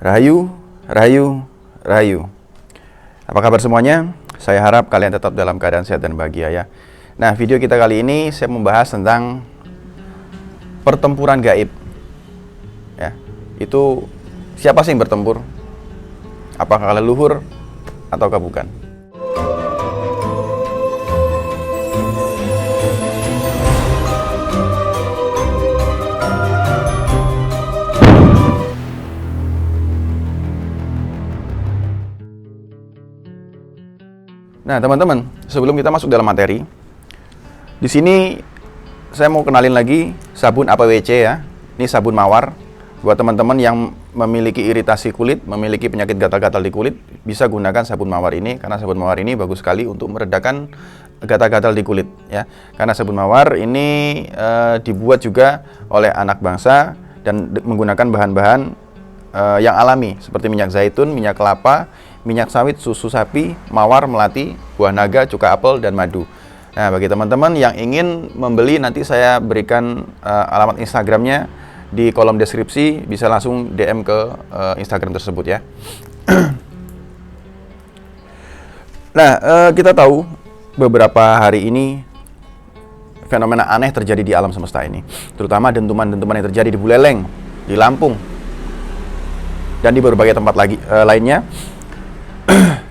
Rahayu, Rahayu, Rahayu. Apa kabar semuanya? Saya harap kalian tetap dalam keadaan sehat dan bahagia ya. Nah, video kita kali ini saya membahas tentang pertempuran gaib. Ya, itu siapa sih yang bertempur? Apakah leluhur ataukah bukan? Nah, teman-teman, sebelum kita masuk dalam materi, di sini saya mau kenalin lagi sabun APWC ya. Ini sabun mawar. Buat teman-teman yang memiliki iritasi kulit, memiliki penyakit gatal-gatal di kulit, bisa gunakan sabun mawar ini karena sabun mawar ini bagus sekali untuk meredakan gatal-gatal di kulit ya. Karena sabun mawar ini dibuat juga oleh anak bangsa dan menggunakan bahan-bahan yang alami seperti minyak zaitun, minyak kelapa, minyak sawit, susu sapi, mawar, melati, buah naga, cuka apel, dan madu. Nah, bagi teman-teman yang ingin membeli, nanti saya berikan alamat Instagramnya di kolom deskripsi, bisa langsung DM ke Instagram tersebut ya. Nah, kita tahu beberapa hari ini fenomena aneh terjadi di alam semesta ini, terutama dentuman-dentuman yang terjadi di Buleleng, di Lampung, dan di berbagai tempat lainnya.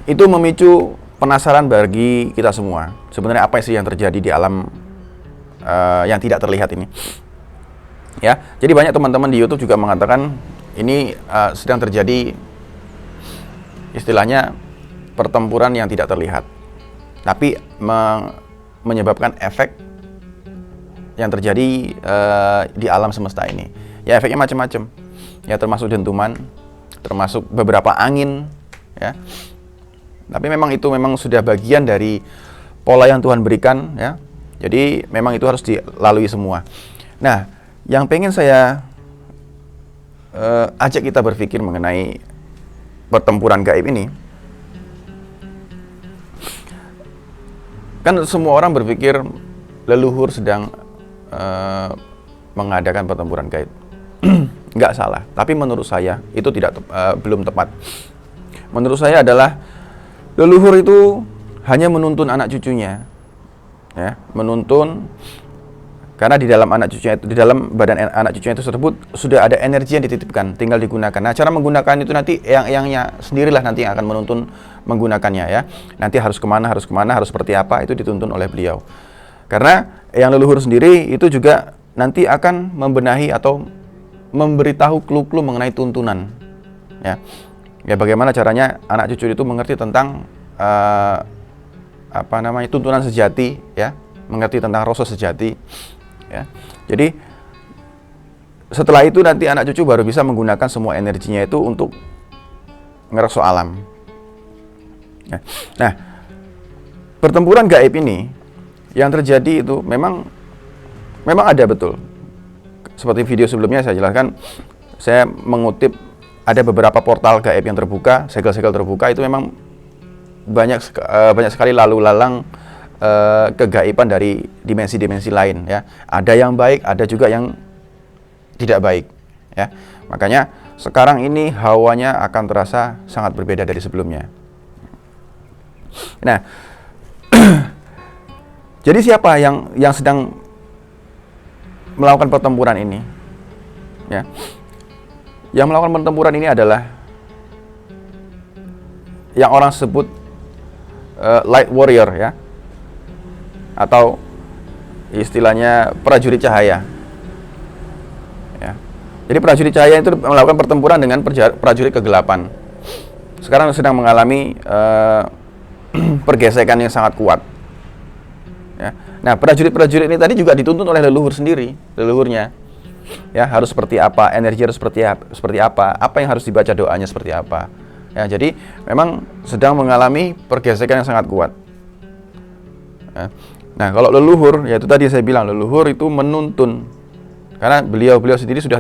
Itu memicu penasaran bagi kita semua. Sebenarnya apa sih yang terjadi di alam yang tidak terlihat ini? Ya, jadi banyak teman-teman di YouTube juga mengatakan ini sedang terjadi istilahnya pertempuran yang tidak terlihat, tapi menyebabkan efek yang terjadi di alam semesta ini. Ya, efeknya macam-macam. Ya, termasuk dentuman, termasuk beberapa angin, ya. Tapi memang itu sudah bagian dari pola yang Tuhan berikan ya. Jadi memang itu harus dilalui semua. Nah, yang pengen saya ajak kita berpikir mengenai pertempuran gaib ini. Kan semua orang berpikir leluhur sedang mengadakan pertempuran gaib. Nggak salah, tapi menurut saya itu belum tepat. Menurut saya adalah leluhur itu hanya menuntun anak cucunya, ya, menuntun karena di dalam badan anak cucunya itu tersebut sudah ada energi yang dititipkan, tinggal digunakan. Nah, cara menggunakan itu nanti yang sendirilah nanti yang akan menuntun menggunakannya ya. Nanti harus kemana, harus seperti apa itu dituntun oleh beliau. Karena yang leluhur sendiri itu juga nanti akan membenahi atau memberitahu clue-clue mengenai tuntunan, ya. Ya, bagaimana caranya anak cucu itu mengerti tentang tuntunan sejati ya, mengerti tentang rasa sejati ya. Jadi setelah itu nanti anak cucu baru bisa menggunakan semua energinya itu untuk ngerasa alam ya. Nah, pertempuran gaib ini yang terjadi itu memang ada betul. Seperti video sebelumnya saya jelaskan, saya mengutip ada beberapa portal gaib yang terbuka, segel-segel terbuka, itu memang banyak sekali lalu lalang kegaiban dari dimensi-dimensi lain ya. Ada yang baik, ada juga yang tidak baik ya. Makanya sekarang ini hawanya akan terasa sangat berbeda dari sebelumnya. Nah, jadi siapa yang sedang melakukan pertempuran ini ya? Yang melakukan pertempuran ini adalah yang orang sebut light warrior ya, atau istilahnya prajurit cahaya ya. Jadi prajurit cahaya itu melakukan pertempuran dengan prajurit kegelapan. Sekarang sedang mengalami pergesekan yang sangat kuat ya. Nah, prajurit-prajurit ini tadi juga dituntun oleh leluhurnya ya, harus seperti apa, energi harus seperti apa yang harus dibaca doanya seperti apa ya. Jadi memang sedang mengalami pergesekan yang sangat kuat ya. Nah, kalau leluhur, yaitu tadi saya bilang leluhur itu menuntun karena beliau sendiri sudah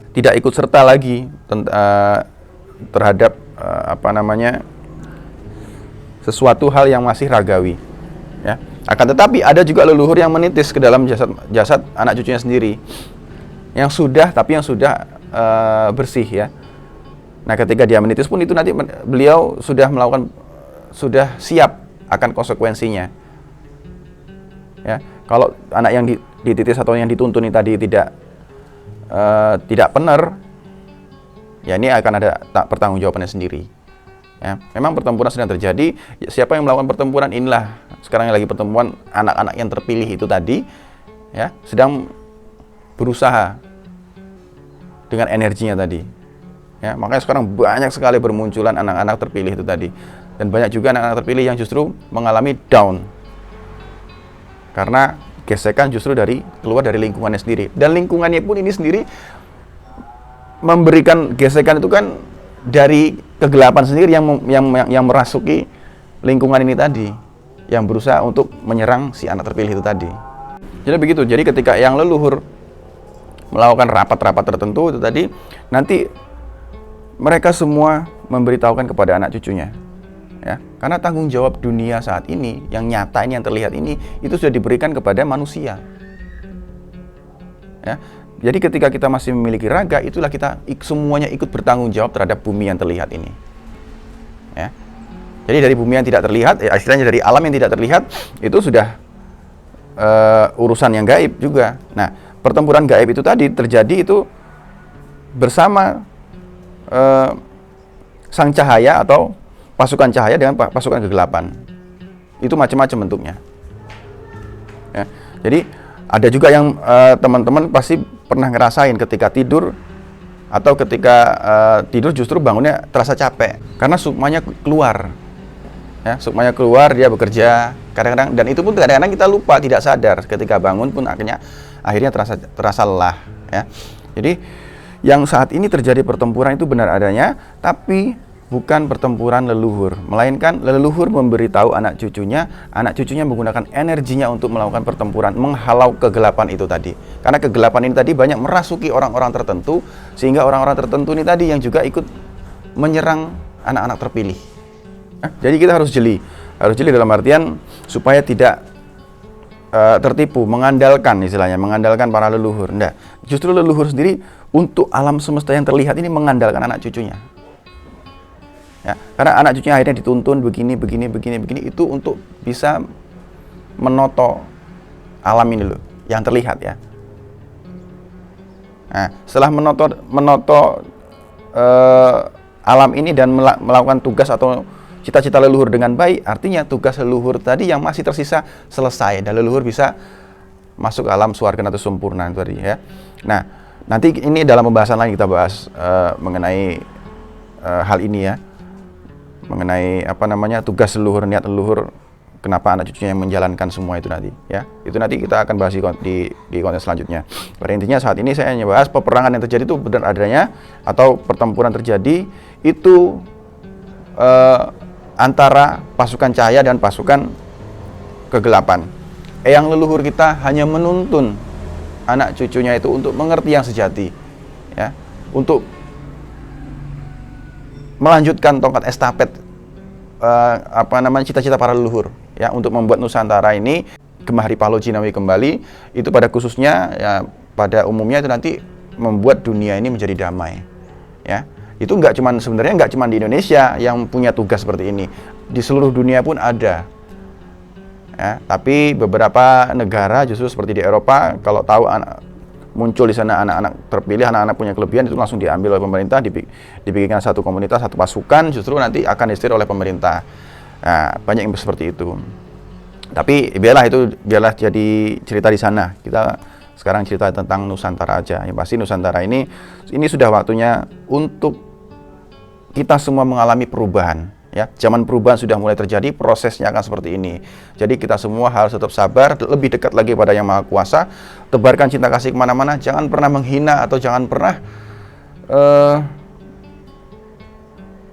tidak ikut serta lagi terhadap sesuatu hal yang masih ragawi ya. Akan tetapi ada juga leluhur yang menitis ke dalam jasad anak cucunya sendiri yang sudah bersih ya. Nah, ketika dia menitis pun itu nanti beliau sudah siap akan konsekuensinya. Ya, kalau anak yang dititis atau yang dituntun ini tadi tidak benar, ya ini akan ada pertanggungjawabannya sendiri. Ya, memang pertempuran sedang terjadi. Siapa yang melakukan pertempuran, inilah sekarang lagi pertempuran anak-anak yang terpilih itu tadi, ya, sedang berusaha dengan energinya tadi. Ya, makanya sekarang banyak sekali bermunculan anak-anak terpilih itu tadi, dan banyak juga anak-anak terpilih yang justru mengalami down karena gesekan justru keluar dari lingkungannya sendiri, dan lingkungannya pun ini sendiri memberikan gesekan itu kan dari kegelapan sendiri yang merasuki lingkungan ini tadi, yang berusaha untuk menyerang si anak terpilih itu tadi. Jadi begitu. Jadi ketika yang leluhur melakukan rapat-rapat tertentu itu tadi, nanti mereka semua memberitahukan kepada anak cucunya. Ya, karena tanggung jawab dunia saat ini, yang nyata ini, yang terlihat ini, itu sudah diberikan kepada manusia. Ya, jadi ketika kita masih memiliki raga, itulah kita semuanya ikut bertanggung jawab terhadap bumi yang terlihat ini. Ya. Jadi dari bumi yang tidak terlihat, istilahnya dari alam yang tidak terlihat, itu sudah urusan yang gaib juga. Nah, pertempuran gaib itu tadi terjadi itu bersama sang cahaya atau pasukan cahaya dengan pasukan kegelapan. Itu macam-macam bentuknya. Ya. Jadi ada juga yang teman-teman pasti pernah ngerasain ketika tidur, atau ketika tidur justru bangunnya terasa capek karena sukmanya keluar. Ya, sukmanya keluar, dia bekerja kadang-kadang, dan itu pun kadang-kadang kita lupa, tidak sadar, ketika bangun pun akhirnya terasa lelah. Ya. Jadi yang saat ini terjadi pertempuran itu benar adanya, tapi bukan pertempuran leluhur, melainkan leluhur memberitahu anak cucunya menggunakan energinya untuk melakukan pertempuran, menghalau kegelapan itu tadi. Karena kegelapan ini tadi banyak merasuki orang-orang tertentu, sehingga orang-orang tertentu ini tadi yang juga ikut menyerang anak-anak terpilih. Jadi kita harus jeli dalam artian supaya tidak tertipu, mengandalkan para leluhur. Enggak, justru leluhur sendiri untuk alam semesta yang terlihat ini mengandalkan anak cucunya. Ya, karena anak cucunya akhirnya dituntun begini itu untuk bisa menoto alam ini loh, yang terlihat ya. Nah, setelah menoto alam ini dan melakukan tugas atau cita-cita leluhur dengan baik, artinya tugas leluhur tadi yang masih tersisa selesai, dan leluhur bisa masuk ke alam swarga atau sempurna itu tadi ya. Nah, nanti ini dalam pembahasan lain kita bahas mengenai hal ini ya. Mengenai tugas leluhur, niat leluhur, kenapa anak cucunya yang menjalankan semua itu nanti ya. Itu nanti kita akan bahas di konten selanjutnya. Pada intinya saat ini saya hanya bahas peperangan yang terjadi itu benar adanya, atau pertempuran terjadi itu antara pasukan cahaya dan pasukan kegelapan. Yang leluhur kita hanya menuntun anak cucunya itu untuk mengerti yang sejati ya, untuk melanjutkan tongkat estafet cita-cita para leluhur ya, untuk membuat Nusantara ini Gemah Ripalo Jinawi kembali. Itu pada khususnya ya, pada umumnya itu nanti membuat dunia ini menjadi damai ya. Itu sebenarnya nggak cuma di Indonesia yang punya tugas seperti ini, di seluruh dunia pun ada ya. Tapi beberapa negara justru seperti di Eropa, kalau tahu muncul di sana anak-anak terpilih, anak-anak punya kelebihan, itu langsung diambil oleh pemerintah, dibikinkan satu komunitas, satu pasukan, justru nanti akan disetir oleh pemerintah. Nah, banyak yang seperti itu. Tapi biarlah jadi cerita di sana. Kita sekarang cerita tentang Nusantara aja. Yang pasti Nusantara ini sudah waktunya untuk kita semua mengalami perubahan. Ya, zaman perubahan sudah mulai terjadi, prosesnya akan seperti ini. Jadi kita semua harus tetap sabar, lebih dekat lagi pada Yang Maha Kuasa, tebarkan cinta kasih kemana-mana, jangan pernah menghina atau jangan pernah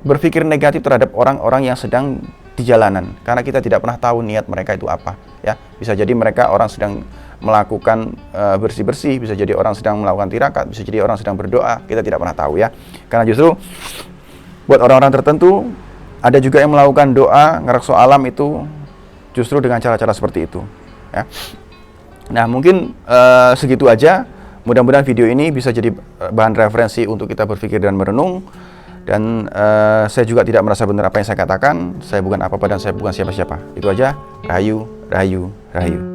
berpikir negatif terhadap orang-orang yang sedang di jalanan, karena kita tidak pernah tahu niat mereka itu apa. Ya, bisa jadi mereka orang sedang melakukan bersih-bersih, bisa jadi orang sedang melakukan tirakat, bisa jadi orang sedang berdoa, kita tidak pernah tahu ya. Karena justru buat orang-orang tertentu ada juga yang melakukan doa ngerekso alam itu justru dengan cara-cara seperti itu ya. Nah, mungkin segitu aja. Mudah-mudahan video ini bisa jadi bahan referensi untuk kita berpikir dan merenung. Dan saya juga tidak merasa benar apa yang saya katakan. Saya bukan apa-apa dan saya bukan siapa-siapa. Itu aja. Rahayu, rahayu, rahayu.